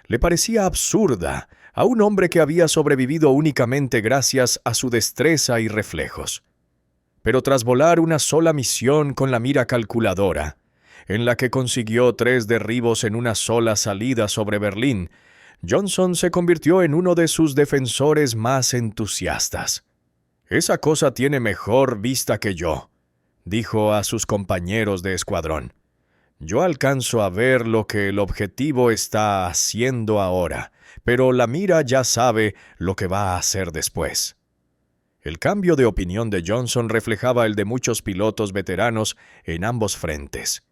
le parecía absurda a un hombre que había sobrevivido únicamente gracias a su destreza y reflejos. Pero tras volar una sola misión con la mira calculadora, en la que consiguió 3 derribos en una sola salida sobre Berlín, Johnson se convirtió en uno de sus defensores más entusiastas. «Esa cosa tiene mejor vista que yo», dijo a sus compañeros de escuadrón. «Yo alcanzo a ver lo que el objetivo está haciendo ahora, pero la mira ya sabe lo que va a hacer después». El cambio de opinión de Johnson reflejaba el de muchos pilotos veteranos en ambos frentes.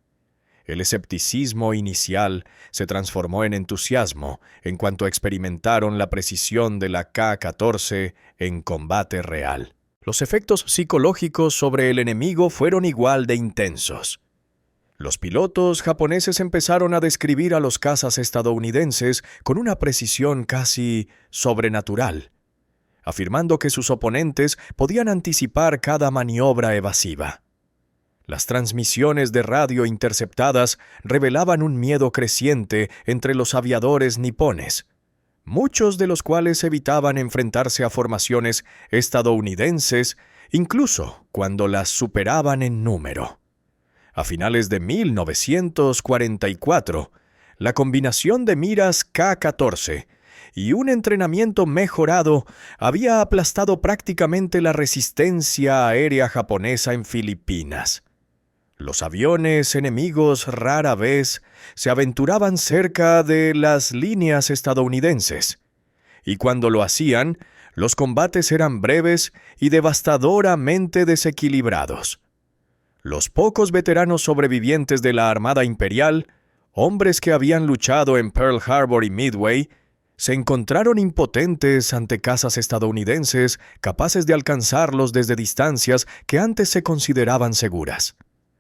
El escepticismo inicial se transformó en entusiasmo en cuanto experimentaron la precisión de la K-14 en combate real. Los efectos psicológicos sobre el enemigo fueron igual de intensos. Los pilotos japoneses empezaron a describir a los cazas estadounidenses con una precisión casi sobrenatural, afirmando que sus oponentes podían anticipar cada maniobra evasiva. Las transmisiones de radio interceptadas revelaban un miedo creciente entre los aviadores nipones, muchos de los cuales evitaban enfrentarse a formaciones estadounidenses, incluso cuando las superaban en número. A finales de 1944, la combinación de miras K-14 y un entrenamiento mejorado había aplastado prácticamente la resistencia aérea japonesa en Filipinas. Los aviones enemigos rara vez se aventuraban cerca de las líneas estadounidenses, y cuando lo hacían, los combates eran breves y devastadoramente desequilibrados. Los pocos veteranos sobrevivientes de la Armada Imperial, hombres que habían luchado en Pearl Harbor y Midway, se encontraron impotentes ante cazas estadounidenses capaces de alcanzarlos desde distancias que antes se consideraban seguras.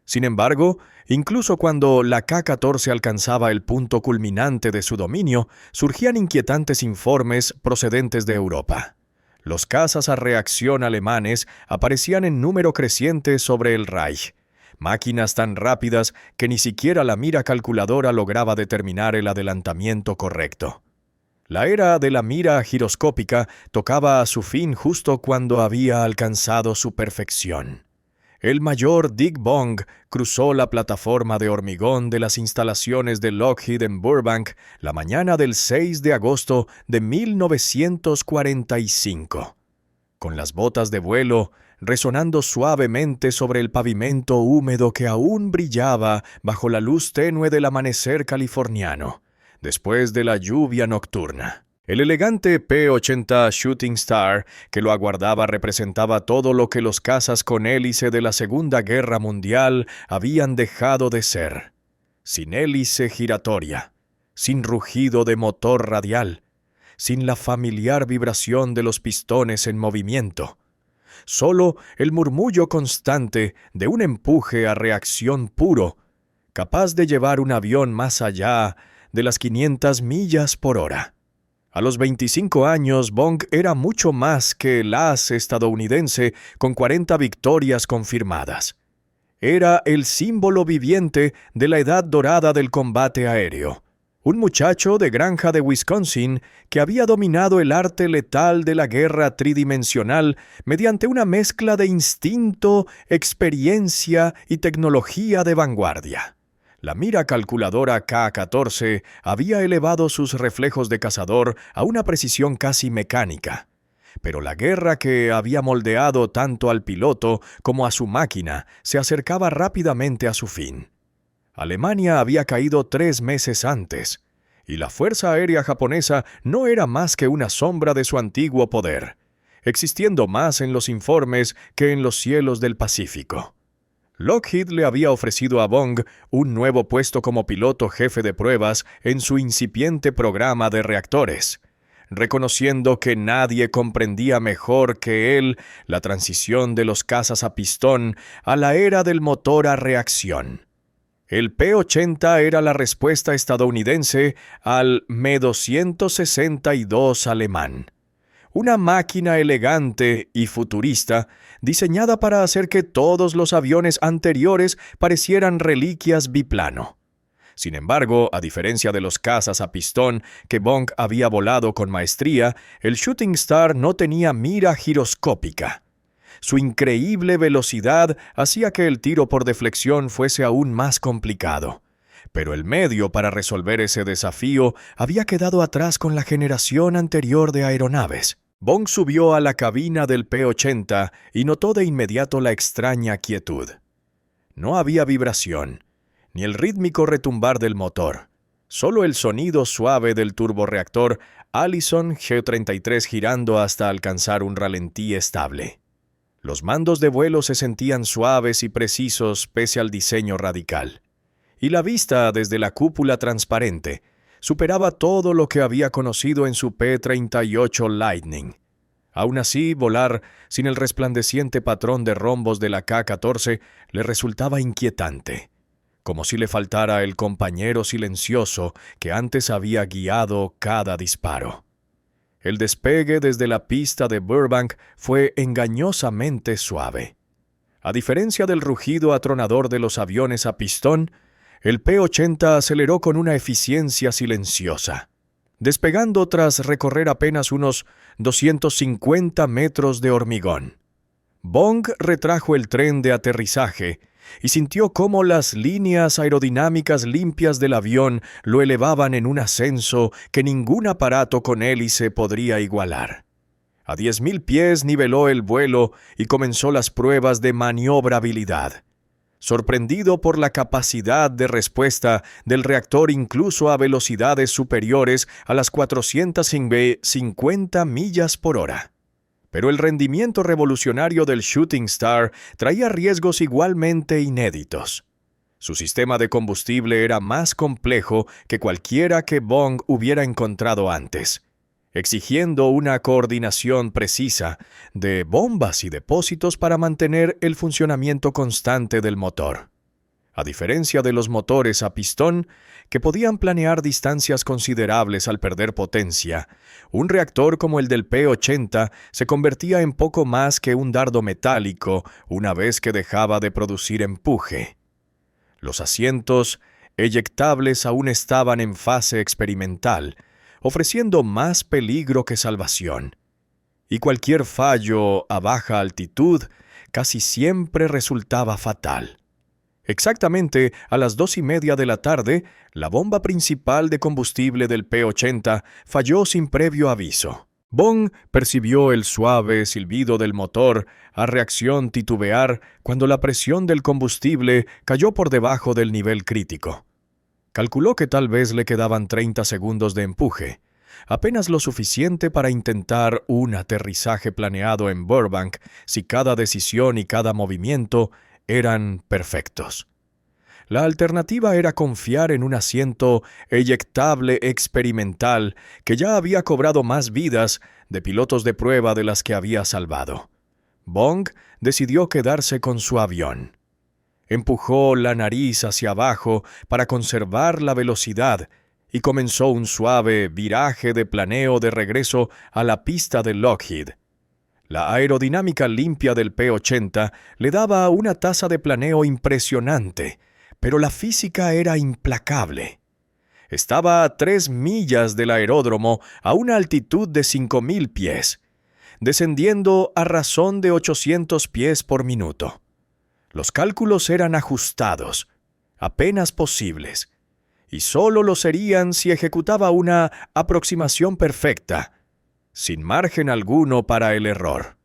Sin embargo, incluso cuando la K-14 alcanzaba el punto culminante de su dominio, surgían inquietantes informes procedentes de Europa. Los cazas a reacción alemanes aparecían en número creciente sobre el Reich, máquinas tan rápidas que ni siquiera la mira calculadora lograba determinar el adelantamiento correcto. La era de la mira giroscópica tocaba a su fin justo cuando había alcanzado su perfección. El mayor Dick Bong cruzó la plataforma de hormigón de las instalaciones de Lockheed en Burbank la mañana del 6 de agosto de 1945, con las botas de vuelo resonando suavemente sobre el pavimento húmedo que aún brillaba bajo la luz tenue del amanecer californiano, después de la lluvia nocturna. El elegante P-80 Shooting Star que lo aguardaba representaba todo lo que los cazas con hélice de la Segunda Guerra Mundial habían dejado de ser. Sin hélice giratoria, sin rugido de motor radial, sin la familiar vibración de los pistones en movimiento. Solo el murmullo constante de un empuje a reacción puro, capaz de llevar un avión más allá de las 500 millas por hora. A los 25 años, Bong era mucho más que el as estadounidense con 40 victorias confirmadas. Era el símbolo viviente de la edad dorada del combate aéreo. Un muchacho de granja de Wisconsin que había dominado el arte letal de la guerra tridimensional mediante una mezcla de instinto, experiencia y tecnología de vanguardia. La mira calculadora K-14 había elevado sus reflejos de cazador a una precisión casi mecánica, pero la guerra que había moldeado tanto al piloto como a su máquina se acercaba rápidamente a su fin. Alemania había caído 3 meses antes, y la Fuerza Aérea Japonesa no era más que una sombra de su antiguo poder, existiendo más en los informes que en los cielos del Pacífico. Lockheed le había ofrecido a Bong un nuevo puesto como piloto jefe de pruebas en su incipiente programa de reactores, reconociendo que nadie comprendía mejor que él la transición de los cazas a pistón a la era del motor a reacción. El P-80 era la respuesta estadounidense al Me-262 alemán, una máquina elegante y futurista diseñada para hacer que todos los aviones anteriores parecieran reliquias biplano. Sin embargo, a diferencia de los cazas a pistón que Bong había volado con maestría, el Shooting Star no tenía mira giroscópica. Su increíble velocidad hacía que el tiro por deflexión fuese aún más complicado. Pero el medio para resolver ese desafío había quedado atrás con la generación anterior de aeronaves. Bong subió a la cabina del P-80 y notó de inmediato la extraña quietud. No había vibración, ni el rítmico retumbar del motor, solo el sonido suave del turborreactor Allison G-33 girando hasta alcanzar un ralentí estable. Los mandos de vuelo se sentían suaves y precisos pese al diseño radical. Y la vista desde la cúpula transparente superaba todo lo que había conocido en su P-38 Lightning. Aún así, volar sin el resplandeciente patrón de rombos de la K-14 le resultaba inquietante, como si le faltara el compañero silencioso que antes había guiado cada disparo. El despegue desde la pista de Burbank fue engañosamente suave. A diferencia del rugido atronador de los aviones a pistón, el P-80 aceleró con una eficiencia silenciosa, despegando tras recorrer apenas unos 250 metros de hormigón. Bong retrajo el tren de aterrizaje y sintió cómo las líneas aerodinámicas limpias del avión lo elevaban en un ascenso que ningún aparato con hélice podría igualar. A 10.000 pies niveló el vuelo y comenzó las pruebas de maniobrabilidad. Sorprendido por la capacidad de respuesta del reactor incluso a velocidades superiores a las 450 millas por hora. Pero el rendimiento revolucionario del Shooting Star traía riesgos igualmente inéditos. Su sistema de combustible era más complejo que cualquiera que Bong hubiera encontrado antes, exigiendo una coordinación precisa de bombas y depósitos para mantener el funcionamiento constante del motor. A diferencia de los motores a pistón, que podían planear distancias considerables al perder potencia, un reactor como el del P-80 se convertía en poco más que un dardo metálico una vez que dejaba de producir empuje. Los asientos eyectables aún estaban en fase experimental, ofreciendo más peligro que salvación. Y cualquier fallo a baja altitud casi siempre resultaba fatal. Exactamente a las 2:30 de la tarde, la bomba principal de combustible del P-80 falló sin previo aviso. Bong percibió el suave silbido del motor a reacción titubear cuando la presión del combustible cayó por debajo del nivel crítico. Calculó que tal vez le quedaban 30 segundos de empuje, apenas lo suficiente para intentar un aterrizaje planeado en Burbank si cada decisión y cada movimiento eran perfectos. La alternativa era confiar en un asiento eyectable experimental que ya había cobrado más vidas de pilotos de prueba de las que había salvado. Bong decidió quedarse con su avión. Empujó la nariz hacia abajo para conservar la velocidad y comenzó un suave viraje de planeo de regreso a la pista de Lockheed. La aerodinámica limpia del P-80 le daba una tasa de planeo impresionante, pero la física era implacable. Estaba a 3 millas del aeródromo a una altitud de 5.000 pies, descendiendo a razón de 800 pies por minuto. Los cálculos eran ajustados, apenas posibles, y solo lo serían si ejecutaba una aproximación perfecta, sin margen alguno para el error.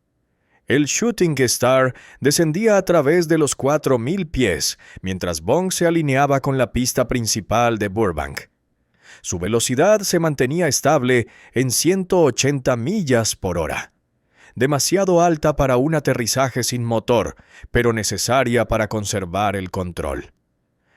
El Shooting Star descendía a través de los 4.000 pies, mientras Bong se alineaba con la pista principal de Burbank. Su velocidad se mantenía estable en 180 millas por hora. demasiado alta para un aterrizaje sin motor, pero necesaria para conservar el control.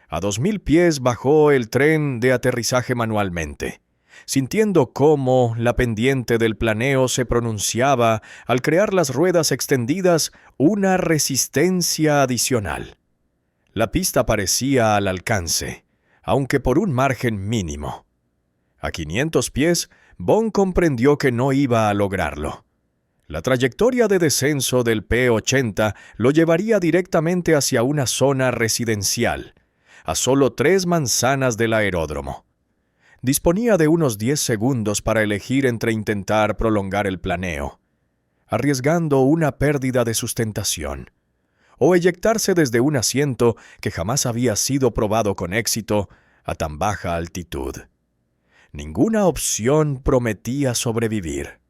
A 2.000 pies bajó el tren de aterrizaje manualmente, sintiendo cómo la pendiente del planeo se pronunciaba al crear las ruedas extendidas una resistencia adicional. La pista parecía al alcance, aunque por un margen mínimo. A 500 pies, Bond comprendió que no iba a lograrlo. La trayectoria de descenso del P-80 lo llevaría directamente hacia una zona residencial, a solo 3 manzanas del aeródromo. Disponía de unos 10 segundos para elegir entre intentar prolongar el planeo, arriesgando una pérdida de sustentación, o eyectarse desde un asiento que jamás había sido probado con éxito a tan baja altitud. Ninguna opción prometía sobrevivir.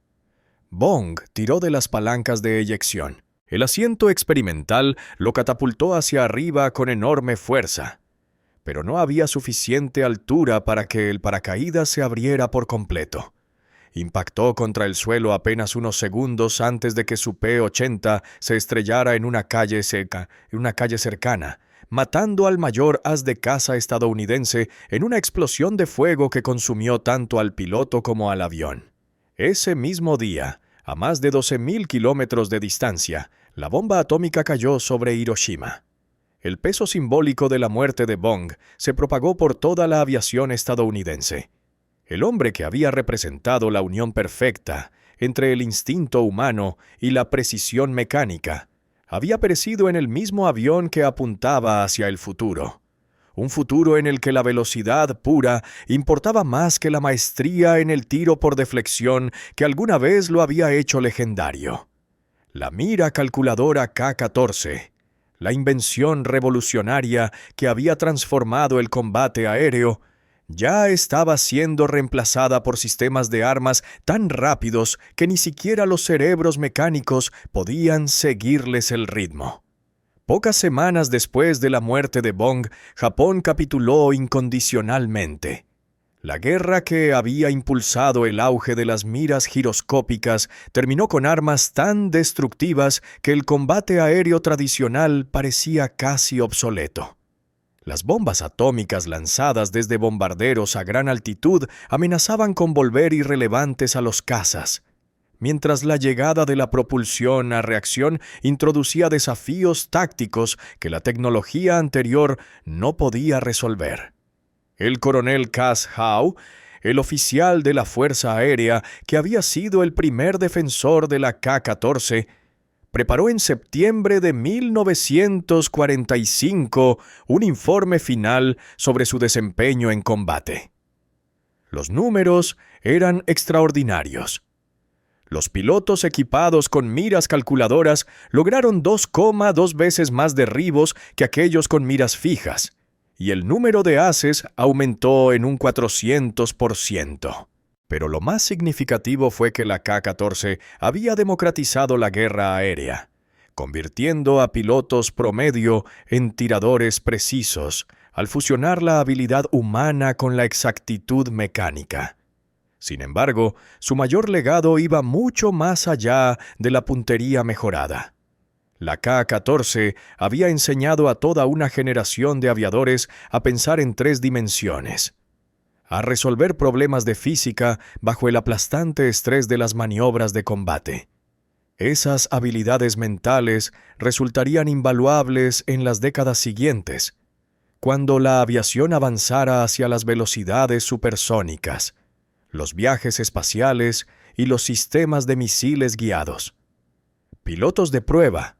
Bond tiró de las palancas de eyección. El asiento experimental lo catapultó hacia arriba con enorme fuerza, pero no había suficiente altura para que el paracaídas se abriera por completo. Impactó contra el suelo apenas unos segundos antes de que su P-80 se estrellara en una calle cercana, matando al mayor haz de caza estadounidense en una explosión de fuego que consumió tanto al piloto como al avión. Ese mismo día, a más de 12.000 kilómetros de distancia, la bomba atómica cayó sobre Hiroshima. El peso simbólico de la muerte de Bond se propagó por toda la aviación estadounidense. El hombre que había representado la unión perfecta entre el instinto humano y la precisión mecánica, había perecido en el mismo avión que apuntaba hacia el futuro. Un futuro en el que la velocidad pura importaba más que la maestría en el tiro por deflexión que alguna vez lo había hecho legendario. La mira calculadora K-14, la invención revolucionaria que había transformado el combate aéreo, ya estaba siendo reemplazada por sistemas de armas tan rápidos que ni siquiera los cerebros mecánicos podían seguirles el ritmo. Pocas semanas después de la muerte de Bond, Japón capituló incondicionalmente. La guerra que había impulsado el auge de las miras giroscópicas terminó con armas tan destructivas que el combate aéreo tradicional parecía casi obsoleto. Las bombas atómicas lanzadas desde bombarderos a gran altitud amenazaban con volver irrelevantes a los cazas, mientras la llegada de la propulsión a reacción introducía desafíos tácticos que la tecnología anterior no podía resolver. El coronel Cass Howe, el oficial de la Fuerza Aérea que había sido el primer defensor de la K-14, preparó en septiembre de 1945 un informe final sobre su desempeño en combate. Los números eran extraordinarios. Los pilotos equipados con miras calculadoras lograron 2,2 veces más derribos que aquellos con miras fijas, y el número de haces aumentó en un 400%. Pero lo más significativo fue que la K-14 había democratizado la guerra aérea, convirtiendo a pilotos promedio en tiradores precisos, al fusionar la habilidad humana con la exactitud mecánica. Sin embargo, su mayor legado iba mucho más allá de la puntería mejorada. La K-14 había enseñado a toda una generación de aviadores a pensar en 3 dimensiones, a resolver problemas de física bajo el aplastante estrés de las maniobras de combate. Esas habilidades mentales resultarían invaluables en las décadas siguientes, cuando la aviación avanzara hacia las velocidades supersónicas, los viajes espaciales y los sistemas de misiles guiados. Pilotos de prueba,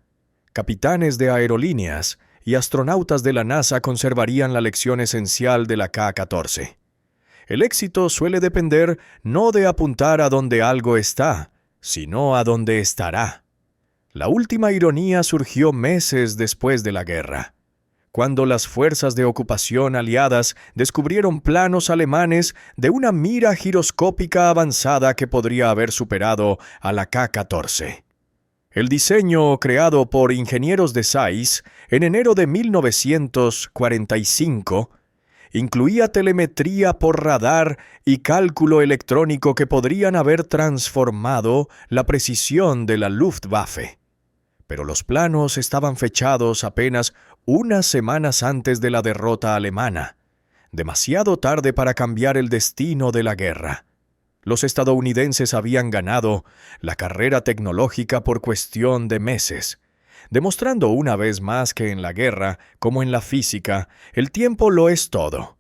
capitanes de aerolíneas y astronautas de la NASA conservarían la lección esencial de la K-14. El éxito suele depender no de apuntar a donde algo está, sino a donde estará. La última ironía surgió meses después de la guerra, cuando las fuerzas de ocupación aliadas descubrieron planos alemanes de una mira giroscópica avanzada que podría haber superado a la K-14. El diseño creado por ingenieros de Zeiss en enero de 1945 incluía telemetría por radar y cálculo electrónico que podrían haber transformado la precisión de la Luftwaffe. Pero los planos estaban fechados apenas unas semanas antes de la derrota alemana, demasiado tarde para cambiar el destino de la guerra. Los estadounidenses habían ganado la carrera tecnológica por cuestión de meses, demostrando una vez más que en la guerra, como en la física, el tiempo lo es todo.